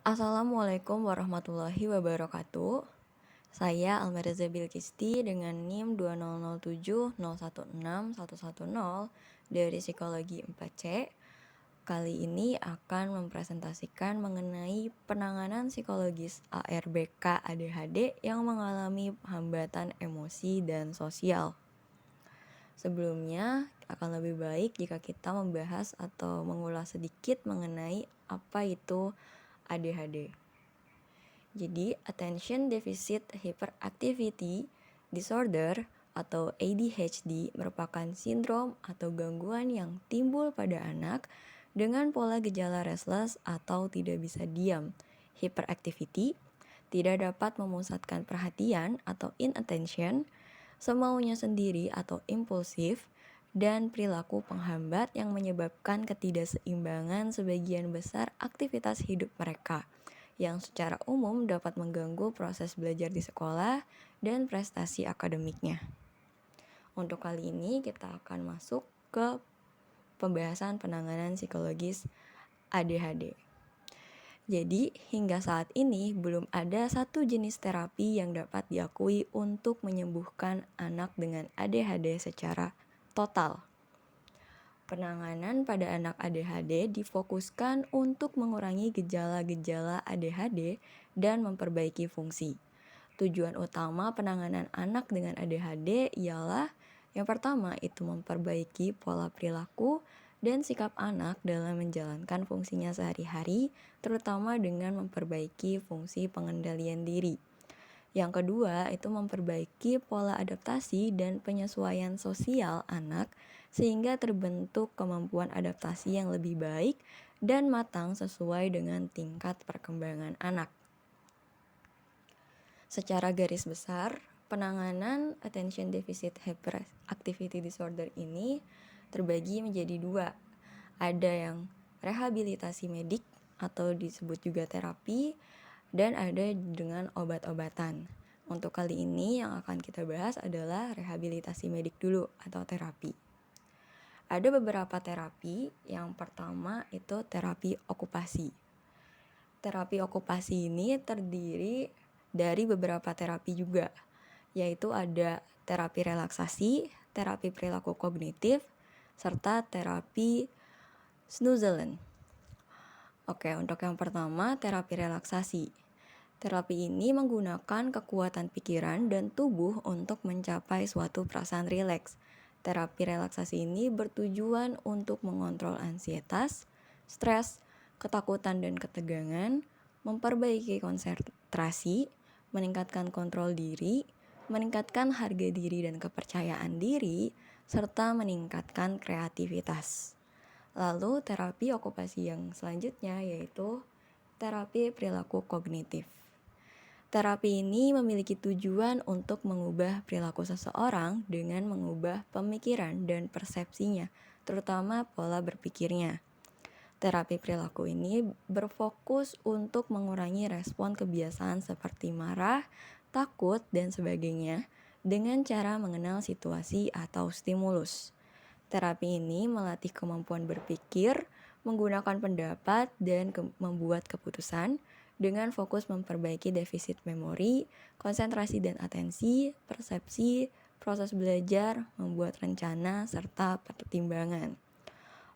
Assalamualaikum warahmatullahi wabarakatuh. Saya Almereza Bilkisti dengan NIM 2007016110 dari Psikologi 4C. Kali ini akan mempresentasikan mengenai penanganan psikologis ARBK ADHD yang mengalami hambatan emosi dan sosial. Sebelumnya, akan lebih baik jika kita membahas atau mengulas sedikit mengenai apa itu ADHD. Jadi, Attention Deficit Hyperactivity Disorder atau ADHD merupakan sindrom atau gangguan yang timbul pada anak dengan pola gejala restless atau tidak bisa diam, hyperactivity, tidak dapat memusatkan perhatian atau inattention, semaunya sendiri atau impulsif, dan perilaku penghambat yang menyebabkan ketidakseimbangan sebagian besar aktivitas hidup mereka, yang secara umum dapat mengganggu proses belajar di sekolah dan prestasi akademiknya. Untuk kali ini kita akan masuk ke pembahasan penanganan psikologis ADHD. Jadi, hingga saat ini belum ada satu jenis terapi yang dapat diakui untuk menyembuhkan anak dengan ADHD secara total. Penanganan pada anak ADHD difokuskan untuk mengurangi gejala-gejala ADHD dan memperbaiki fungsi. Tujuan utama penanganan anak dengan ADHD ialah yang pertama itu memperbaiki pola perilaku dan sikap anak dalam menjalankan fungsinya sehari-hari, terutama dengan memperbaiki fungsi pengendalian diri. Yang kedua itu memperbaiki pola adaptasi dan penyesuaian sosial anak sehingga terbentuk kemampuan adaptasi yang lebih baik dan matang sesuai dengan tingkat perkembangan anak. Secara garis besar, penanganan Attention Deficit Hyperactivity Disorder ini terbagi menjadi dua. Ada yang rehabilitasi medik atau disebut juga terapi, dan ada dengan obat-obatan. Untuk kali ini yang akan kita bahas adalah rehabilitasi medik dulu atau terapi. Ada beberapa terapi. Yang pertama itu terapi okupasi. Terapi okupasi ini terdiri dari beberapa terapi juga, yaitu ada terapi relaksasi, terapi perilaku kognitif, serta terapi Snoezelen. Oke, untuk yang pertama terapi relaksasi. Terapi ini menggunakan kekuatan pikiran dan tubuh untuk mencapai suatu perasaan rileks. Terapi relaksasi ini bertujuan untuk mengontrol ansietas, stres, ketakutan dan ketegangan, memperbaiki konsentrasi, meningkatkan kontrol diri, meningkatkan harga diri dan kepercayaan diri, serta meningkatkan kreativitas. Lalu terapi okupasi yang selanjutnya yaitu terapi perilaku kognitif. Terapi ini memiliki tujuan untuk mengubah perilaku seseorang dengan mengubah pemikiran dan persepsinya, terutama pola berpikirnya. Terapi perilaku ini berfokus untuk mengurangi respon kebiasaan seperti marah, takut, dan sebagainya dengan cara mengenal situasi atau stimulus. Terapi ini melatih kemampuan berpikir, menggunakan pendapat, dan membuat keputusan dengan fokus memperbaiki defisit memori, konsentrasi dan atensi, persepsi, proses belajar, membuat rencana, serta pertimbangan.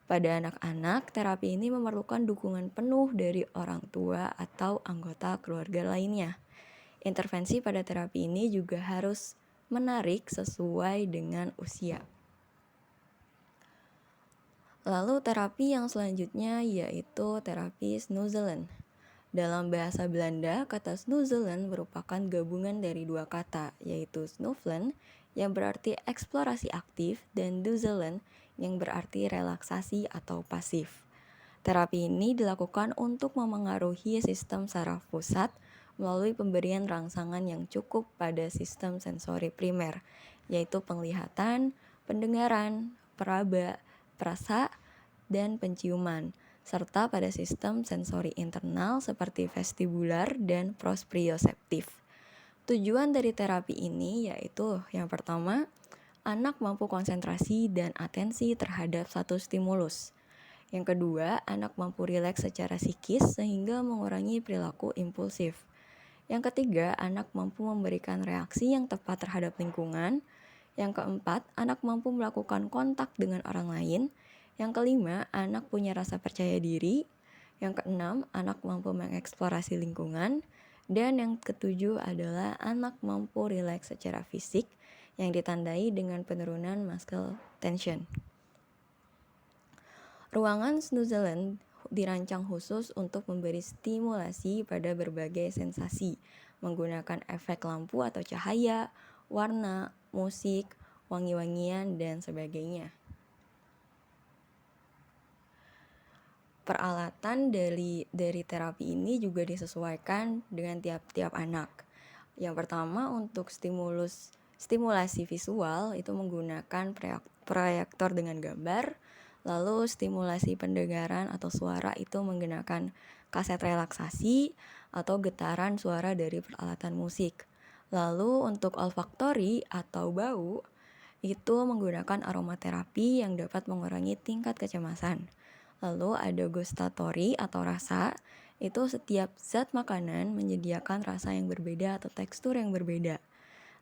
Pada anak-anak, terapi ini memerlukan dukungan penuh dari orang tua atau anggota keluarga lainnya. Intervensi pada terapi ini juga harus menarik sesuai dengan usia. Lalu terapi yang selanjutnya yaitu terapi Snoezelen. Dalam bahasa Belanda, kata Snoezelen merupakan gabungan dari dua kata, yaitu snuffelen yang berarti eksplorasi aktif dan doezelen yang berarti relaksasi atau pasif. Terapi ini dilakukan untuk memengaruhi sistem saraf pusat melalui pemberian rangsangan yang cukup pada sistem sensori primer, yaitu penglihatan, pendengaran, peraba, perasa, dan penciuman, serta pada sistem sensori internal seperti vestibular dan proprioseptif. Tujuan dari terapi ini yaitu yang pertama, anak mampu konsentrasi dan atensi terhadap satu stimulus. Yang kedua, anak mampu rileks secara psikis sehingga mengurangi perilaku impulsif. Yang ketiga, anak mampu memberikan reaksi yang tepat terhadap lingkungan. Yang keempat, anak mampu melakukan kontak dengan orang lain. Yang kelima, anak punya rasa percaya diri. Yang keenam, anak mampu mengeksplorasi lingkungan. Dan yang ketujuh adalah anak mampu rileks secara fisik yang ditandai dengan penurunan muscle tension. Ruangan Snoezeland dirancang khusus untuk memberi stimulasi pada berbagai sensasi, menggunakan efek lampu atau cahaya, warna, musik, wangi-wangian, dan sebagainya. Peralatan dari terapi ini juga disesuaikan dengan tiap-tiap anak. Yang pertama, untuk stimulasi visual itu menggunakan proyektor dengan gambar. Lalu stimulasi pendengaran atau suara itu menggunakan kaset relaksasi atau getaran suara dari peralatan musik. Lalu untuk olfaktori atau bau itu menggunakan aromaterapi yang dapat mengurangi tingkat kecemasan. Lalu ada gustatori atau rasa, itu setiap zat makanan menyediakan rasa yang berbeda atau tekstur yang berbeda.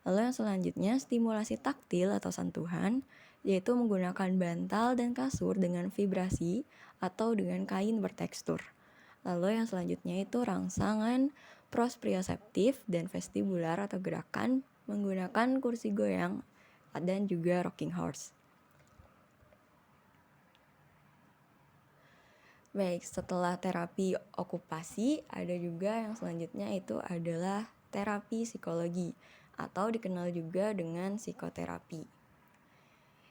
Lalu yang selanjutnya stimulasi taktil atau sentuhan, yaitu menggunakan bantal dan kasur dengan vibrasi atau dengan kain bertekstur. Lalu yang selanjutnya itu rangsangan proprioceptif dan vestibular atau gerakan menggunakan kursi goyang dan juga rocking horse. Baik, setelah terapi okupasi, ada juga yang selanjutnya itu adalah terapi psikologi atau dikenal juga dengan psikoterapi.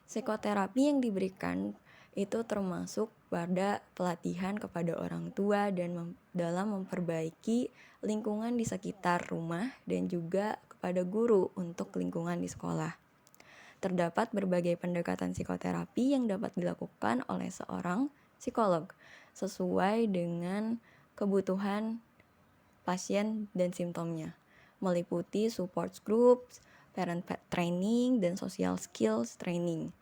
Psikoterapi yang diberikan itu termasuk pada pelatihan kepada orang tua dan dalam memperbaiki lingkungan di sekitar rumah dan juga kepada guru untuk lingkungan di sekolah. Terdapat berbagai pendekatan psikoterapi yang dapat dilakukan oleh seorang psikolog sesuai dengan kebutuhan pasien dan simptomnya, meliputi support groups, parent training, dan social skills training.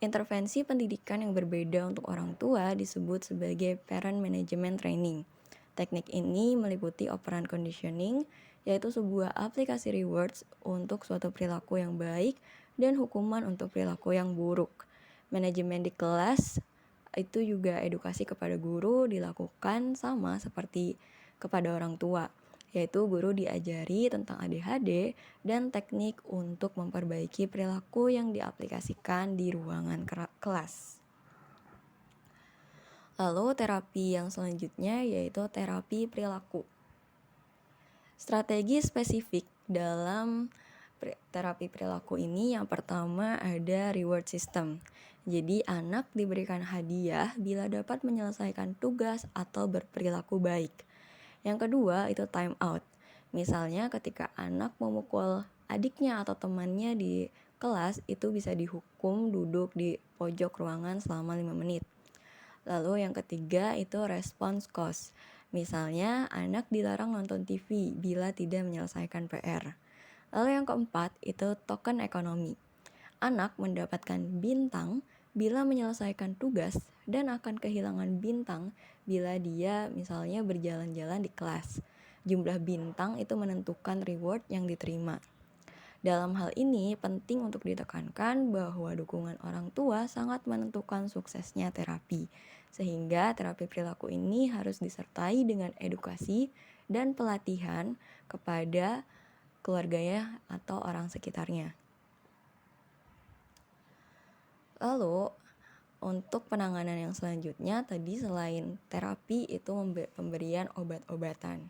Intervensi pendidikan yang berbeda untuk orang tua disebut sebagai parent management training. Teknik ini meliputi operant conditioning, yaitu sebuah aplikasi rewards untuk suatu perilaku yang baik dan hukuman untuk perilaku yang buruk. Manajemen di kelas itu juga edukasi kepada guru dilakukan sama seperti kepada orang tua, yaitu guru diajari tentang ADHD dan teknik untuk memperbaiki perilaku yang diaplikasikan di ruangan kelas. Lalu terapi yang selanjutnya yaitu terapi perilaku. Strategi spesifik dalam terapi perilaku ini yang pertama ada reward system. Jadi anak diberikan hadiah bila dapat menyelesaikan tugas atau berperilaku baik. Yang kedua itu time out. Misalnya ketika anak memukul adiknya atau temannya di kelas itu bisa dihukum duduk di pojok ruangan selama 5 menit. Lalu yang ketiga itu response cost. Misalnya anak dilarang nonton TV bila tidak menyelesaikan PR. Lalu yang keempat itu token ekonomi. Anak mendapatkan bintang bila menyelesaikan tugas dan akan kehilangan bintang bila dia misalnya berjalan-jalan di kelas. Jumlah bintang itu menentukan reward yang diterima. Dalam hal ini penting untuk ditekankan bahwa dukungan orang tua sangat menentukan suksesnya terapi. Sehingga terapi perilaku ini harus disertai dengan edukasi dan pelatihan kepada keluarganya atau orang sekitarnya. Lalu untuk penanganan yang selanjutnya tadi selain terapi itu pemberian obat-obatan.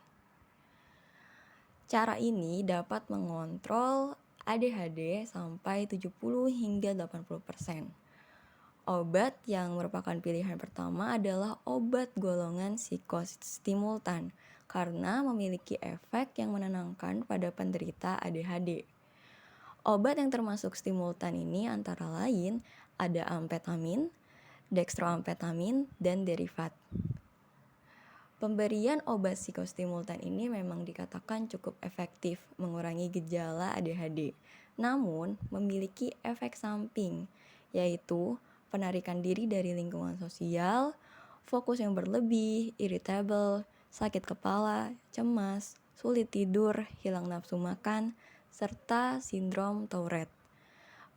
Cara ini dapat mengontrol ADHD sampai 70 hingga 80%. Obat yang merupakan pilihan pertama adalah obat golongan psikostimultan karena memiliki efek yang menenangkan pada penderita ADHD. Obat yang termasuk stimultan ini antara lain ada amfetamin, dextroamfetamin, dan derivat. Pemberian obat psikostimultan ini memang dikatakan cukup efektif mengurangi gejala ADHD, namun memiliki efek samping, yaitu penarikan diri dari lingkungan sosial, fokus yang berlebih, irritable, sakit kepala, cemas, sulit tidur, hilang nafsu makan, serta sindrom Tourette.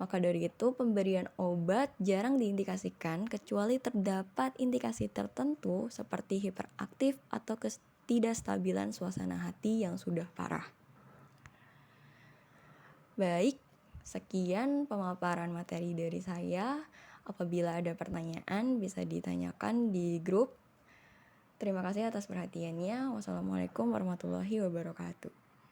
Maka dari itu, pemberian obat jarang diindikasikan kecuali terdapat indikasi tertentu seperti hiperaktif atau ketidakstabilan suasana hati yang sudah parah. Baik, sekian pemaparan materi dari saya. Apabila ada pertanyaan bisa ditanyakan di grup. Terima kasih atas perhatiannya. Wassalamualaikum warahmatullahi wabarakatuh.